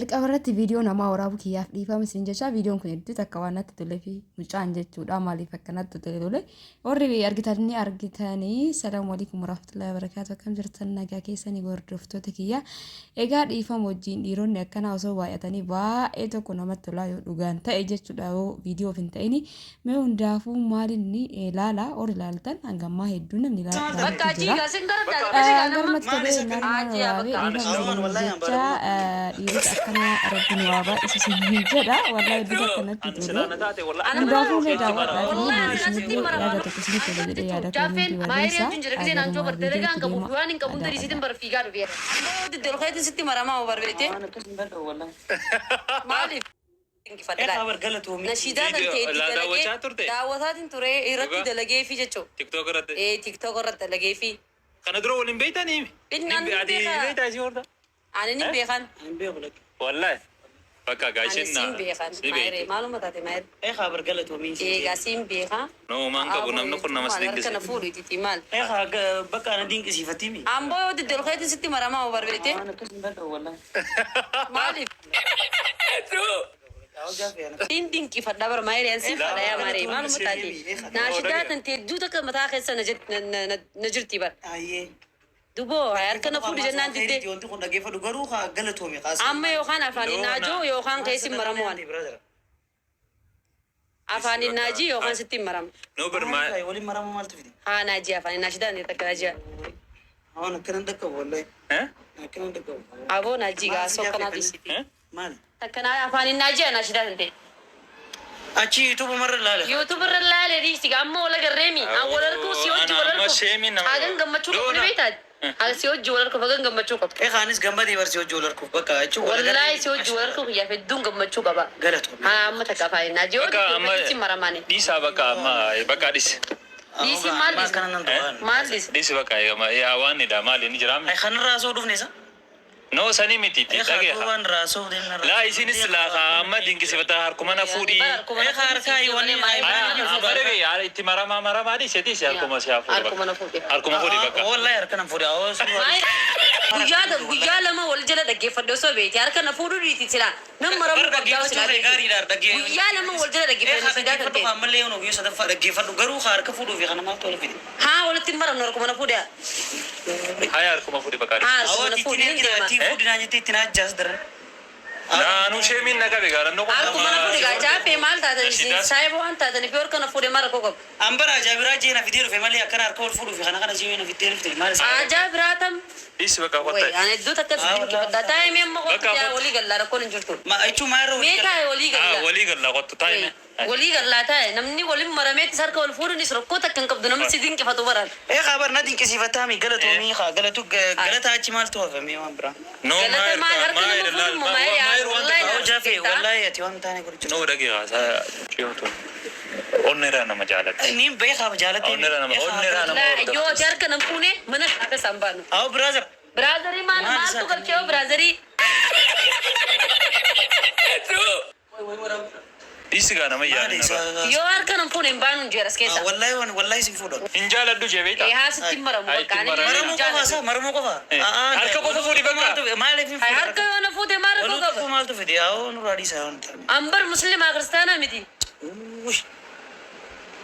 Jalqabarratti viidiyoo namaa waraabuu kiyyaaf dhiifama isin jecha viidiyoon kun hedduu takka waan natti tolee fi mucaan jechuudha maaliif akkanatti tole warri argitanii salaamu alaykum warahmatullahi wabarakatuh akkam jirtan nagaa keessanii hordoftoota kiyya egaa dhiifama wajjin dhiironni akkana osoo baay'atanii baay'ee tokko namatti tolaa yoo dhugaan ta'e jechuudha viidiyoo hin ta'ini mee hundaafuu maalinni ilaala or ilaaltan hangammaa hedduu namni ilaala bakka jiga garmatti tolee dhiirota akkana rabbiin waabaa isa sinii jedha wallahi bita kanatti tole hundaafuu mee daawwadhaa isinitti yaada tokko isinitti tole jedhee yaada koomenti أنا نبي خان. والله. بكا قايشين. أنا بيخان. مايري معلومة تاتي ماير. إيه خبر قلت ومين؟ إيه قاسم بيخان. نو ما نكو نمنو كنا مسلك. أنا كنا فوري تيمال. إيه خا بكا أنا دين كسي فتيمي. أم بو ودي دلخيت ستي مرة ما هو بربيتي. أنا كسم بكا والله. مالي. دين كيف الدبر مايري أنسي فلا يا مايري معلومة تاتي. ناشدات أنت جودك متاخس نجرتي بر. أيه. دوبو هاي أركنا فوري جنان تدي. أنت كنا كيف تقولوا خا قلت ومي قاسم. أما يوخان أفاني ناجو يوخان كيسي مرموان. أفاني ناجي يوخان ستي مرم. نوبر ما. ولي مرم مالت فيدي. ها ناجي أفاني ناشدان يتكراجي. أنا كنا دكوا والله. ها؟ كنا دكوا. أبو ناجي قاسو كنا بيسيتي. مال. تكنا أفاني ناجي ناشدان تدي. أشي يوتيوب مرة لا. يوتيوب لا لدي سيجامو ولا جرمي أول أركو سيوج ولا أركو أجن جمّتشوك من بيتاد هذا سيوج ولا أركو فجن جمّتشوك إيه خانس جنبدي برسيو جولر كوب بكا أشوف والله سيوج ولا أركو هي في الدون جمّتشوك أبا غلط ها أما تكافئ ناجيو دي مرماني دي سابقا ما بكا ديس دي مال ديس بكا يا واني دا مال نجرام أي خان راسو دوفنيسا نو سني ميتي إيه خان راسو دين لا يسين سلا ما دين كسي بتا هركمنا فودي إيه خاركاي واني أبرة يا إتي مرا دي سيتي سي هركم سيا فودي هركم فودي بكا والله هركنا فودي أو بيجا لما والجلة دقي فدوسو بيت هركنا فودو دي تلا نم مرمو بقى وسلا بيجا لما والجلة دقي فدوسو عمليه ونو بيوسا دفع دقي فدو غرو خارك فودو في خنا ما تقول فيدي ها ولا تمرم نركمنا فودي هاي هركم فودي بكا هركمنا فودي فودي ناجي تينا جاز در لا نوشي من نكابي كارن نو هركمنا فودي جا في مال تادني سايبو أنت تادني بيور كنا فودي مرة كوكب أمبرا جابرا جينا فيديو في مالي أكنا أركول فودو في خنا جينا فيديو في مالي جابراتم إيش بكا وي أنا دو تكسر كده تايم يوم ما قلت يا ولي قال لا ركون نجرتو ما أيشو ما يروح ميتا ولي قال ولي قال لا قلت تايم ولي قال لا تاي نمني ولي مرميت سارك والفور نسر كوتا كان كبدنا مسدين كيف تبرر إيه خبر نادين كسي فتامي قالت ومي خا قالتو قالت هاي مال توه مي وامبرا نو ما والله جافي والله يتيوان تاني كريتشو نو دقيقة شيوتو أونيرانا مجالات نيم بيخا مجالات أونيرانا لا يو جارك نمكونه من هذا سامبانو أو برازر برازري ما تقول كيو برازري إيش كان ما يعني يو أركان نمكونه بانو جرس كيسا والله سيفودو إنجال أدو جبيتا إيه هاس تيمرم وكاني مرمو كفا هركا كوفو فودي بكا ما لي في هركا وانا فودي ماركو كفا مالتو فيديو أو نورادي ساون أمبر مسلم أغرستانا مدي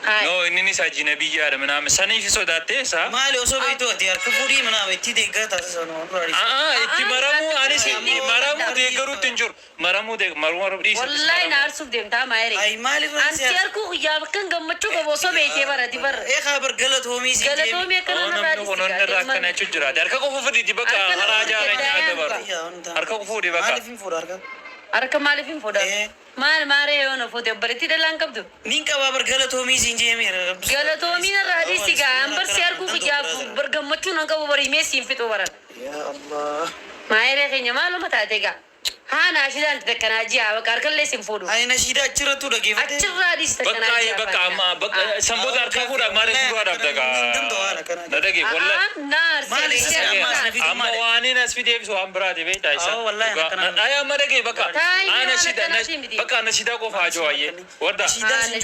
نو إنني ساجي نبي جار منا مساني في سوداتة سا ما لي أصوب يتو تيار كفوري منا بيتي ديكا تاسو نورادي إتي مرامو أنا سي مرامو ديكرو تنجور مرامو دي والله نارسوف ديم تا مايري أي ما لي فرنسي أنتيار كو يا بكن جمّتشو كبوسو بيتي برا تبر إيه خبر غلط هو ميسي غلط هو مي كنا نرادي كنا تجرا هركا كوفو فودي بكا هراجا رجع دبر هركا كوفو دي ما بكا لي في فور هركا أركا مالي فين فودا ماري يونا فودا بريتي دلان كبدو نينكا بابر غلط هو ميسي جيمير غلط هو مين الرادي سيجا أمبر سيار كو يا برجمّتشو نانكا ببري ميسي فيتو برا يا الله مايري خيني مالو متاتيجا ها ناشيدان تكنا جيا وكاركل لسين فودو أي نشيد أشرتو دقي فتى أشرادي تكنا جيا بكا أما بكا سامبود هركا فودا ماري سوا دبتكا دقيقي والله نار أما واني ناس في ديفيس وامبرا دي بيت أيسا والله أيا ما دقيقي بكا أنا شيدا بكا نشيدا كو فاجو أيه وردا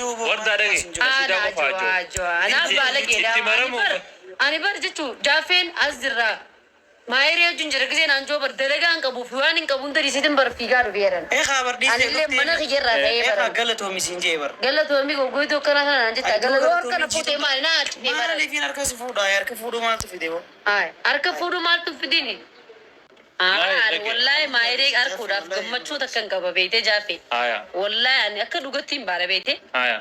وردا دقيقي نشيدا كو فاجو أنا بالك إذا أنا برجتو جافين أزرا Maayiree wajjin jira giseen anjoo bar dalagaa hin qabuuf waan hin qabuun tarii sitin bar fiigaa dhufeeran. خبر دي Anillee mana kiyyarraa ta'ee bara. قالت هم سنجي بر Galatoomii goggoituu akkana kanaan jetta galatoo akkana fuutee maali naa achi ما bara. اللي فينا ركز فودا يا ركز فودا ما تفيدوا Harka fuudhu maaltu fidini? Wallaahi maayiree harkuudhaaf gammachuu takka hin qaba beetee jaafe. Haya. Wallaahi ani akka dhugatti hin baara beete. Haya.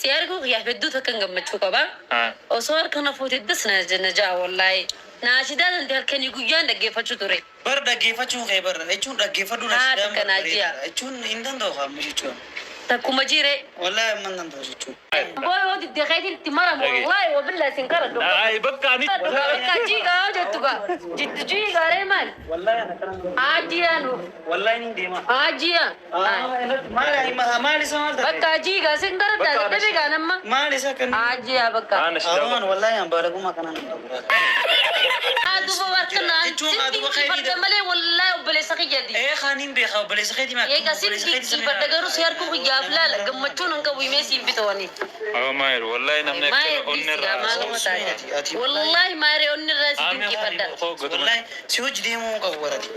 Si arguu kiyyaaf hedduu takka hin gammachuu qaba. Haya. Osoo harka na fuuteddas na jaa wallaahi. Naashidaa danti halkanii guyyaan dhaggeeffachuu ture. بر دقيفتشون خيبر اتشون دقيفتو تكنا جيا. اتشون اندن دو خام مشيتشون Takkuma jiire. والله من دن دو اتشون Booy oo diddeeqeetiin itti maramu wallaahi wabillahi sin kara dhugaa. Ay, bakka ani. Bakka jiigaa jettu gaa. Jittu jiigaaree maali? والله انا كلام Aajiyaan والله اني ديما aajiyaan. ما لي سمال Bakka jiigaa sin kara daa dhabe gaa namma. ما لي سكن Aajiyaa bakka. Ana shida. اروان والله يا بارك ما كان Aduba warkanaan sinti fadda malee wallaahi obboleessa kiyyadi. ايه خانين بيخا بليس خيتي ما Eega sinti fadda garuu si harkuu kiyyaaf laala gammachuun hin qabu himee siif bitawanii. Awa Maayir, wallahi namni akka Maayir onni bisigaa irraa. maaluma taate. Wallaahi maayiree onni irraa si dinqifadda. والله سيوج ديمو قورتي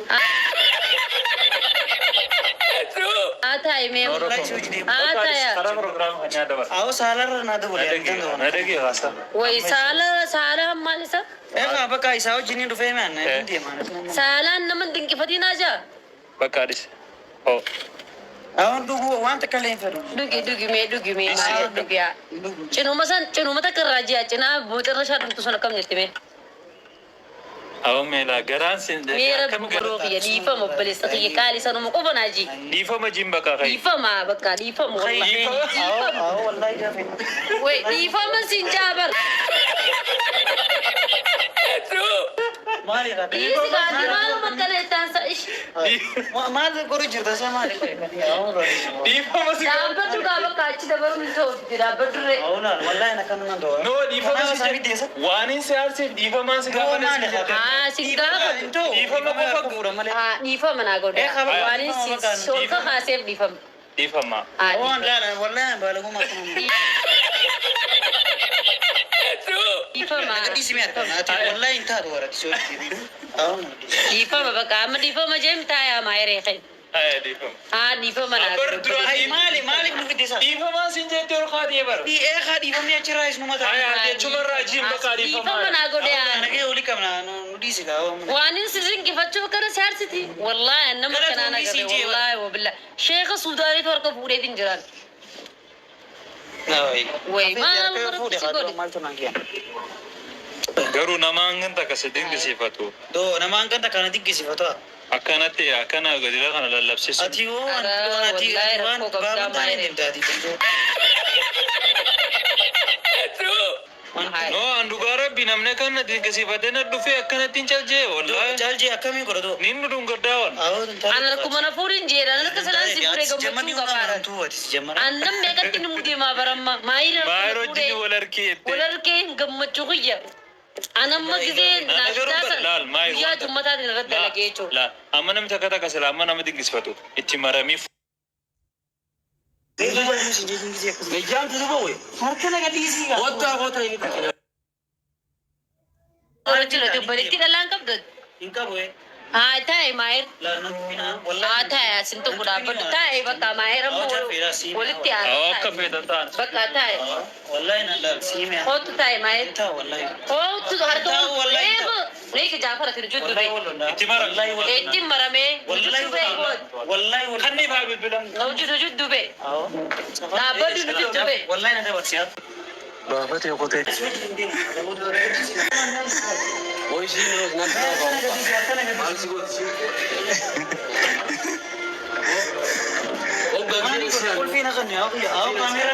Haa taa'e mee. والله سيوج ديمو Haa taa'e. Karaa prograam kanyaa dabar. او سالر نادو ولا Nadagi haasa. Way saala maal isa? ايه بقى يساو جنين دفعي ما انا ديما Saalaan nama dinqifatinaa jaa. Bakka adis. Oh. اون دوغو وانت كلين فرو Dhugi mee maayir dhugi haa. Cinuma takka irraa ji'a cinaa booxirra shaa dhumtu sun akkam jetti mee. Awa meela garaan sin. Meera buburoo kiyya dhiifama obboleessa kiyya qaali sanuma qofa naa ji. Dhiifama jin bakka kai. Dhiifama bakka dhiifama wallahi. اه والله جافي Way dhiifama siin jaabar. مالي غادي Dhiisi gaati maaluma kaleettaan sa ish. ما تقول جرد سمالي Dhiifama si. Dhaabbatu gaa bakka achi dabaruun hin ta'u dhaabbatu ree. اولا والله انا كان ندو No, dhiifama si. Waan hin siyaarsiif dhiifama si gaafa مالي nasi. Haa si gaafa. Dhiifama qofa guura. Haa dhiifama naa godhe. Waan si solka kaaseef dhiifama. Dhiifama. Haa اوان لا لا والله بالغ ما كان dhiifama. دي سمعت والله انت دورت سوي Dhiifama bakka amma dhiifama jeem taayaa maayiree kee. Ay, dhiifama. Haa dhiifama naa Abar godhe. dura هاي مالي مالك نفدي سا dhiifama sin jettee ol kaatee bara. دي ايه خدي فمي اتشرايس نمتا Ay, ati achumarraa jin bakka Dhiifama dhiifama. naa godhe haa. انا كي اولي كم ندي سا Waan inni sirriin gifachuu kana siyaarsiti. Wallaahi nama Gara kanaan tuunisii agarre. jeewa. Wallaahi wabilla. Sheeka Suudaaniitu harka fuudheetiin jiran. Way maal marti si godhe. مالتو نانجيا Garuu namaan kan takka si dinqisiifatu. دو نمان كنت كان ديك صفاتها Akkanatti akkana gadila kana lallabsiisu. اتي هو Ara, اتي wallahi وان rakkoo qabdaa بابا تاني maayiree. دمتا دي No, an dhugaa rabbi namni kana dinqisiifatee na dhufee akkanatti hin caljee wallahi. چال جي اكمي كردو Ninnu dhungaddaa wal. او Ana akkuma na fuudhin jeedhaan harka salaan si fuudhee جمعني gammachuu qabaadha. تو اتي جمر Annan meeqatti ni mudeemaa baramma. Maayiree Maayiroo harka jini fuudhee. wal harkii jettee. Wal harkee gammachuu kiyya. Anamma gisee naashidaa Laal sana maayir guyyaa wanta. jummataatiin irratti dalagee jechuudha. La, amma namni takka takka sila amma nama dinqisifatu itti maramii. جام تدبوي هركنا قد يسيغا وطا وطا Warra jira dubbalitti dhalaan qabdu. إنك بوي Haa taa'e maayir. لا نبينا والله Haa taa'e asin tokko dhaabbatu taa'e bakka maayir ammoo walitti Awwa haala akka feetan ta'an. bakka taa'e. والله لا سيمي Kootu taa'e maayir. انت والله Kootu harka Wallahi eegu. Reeki jaafara tiri juddu والله bee. والله Itti mara. Eetti maramee. والله Juddu bee koot. والله Kan ni faa bilbilan. Hojii juddu bee. أو Dhaabbatu nu juddu bee. والله أنا دابا سياد Baafate yokkotee. قول فينا غني أو كاميرا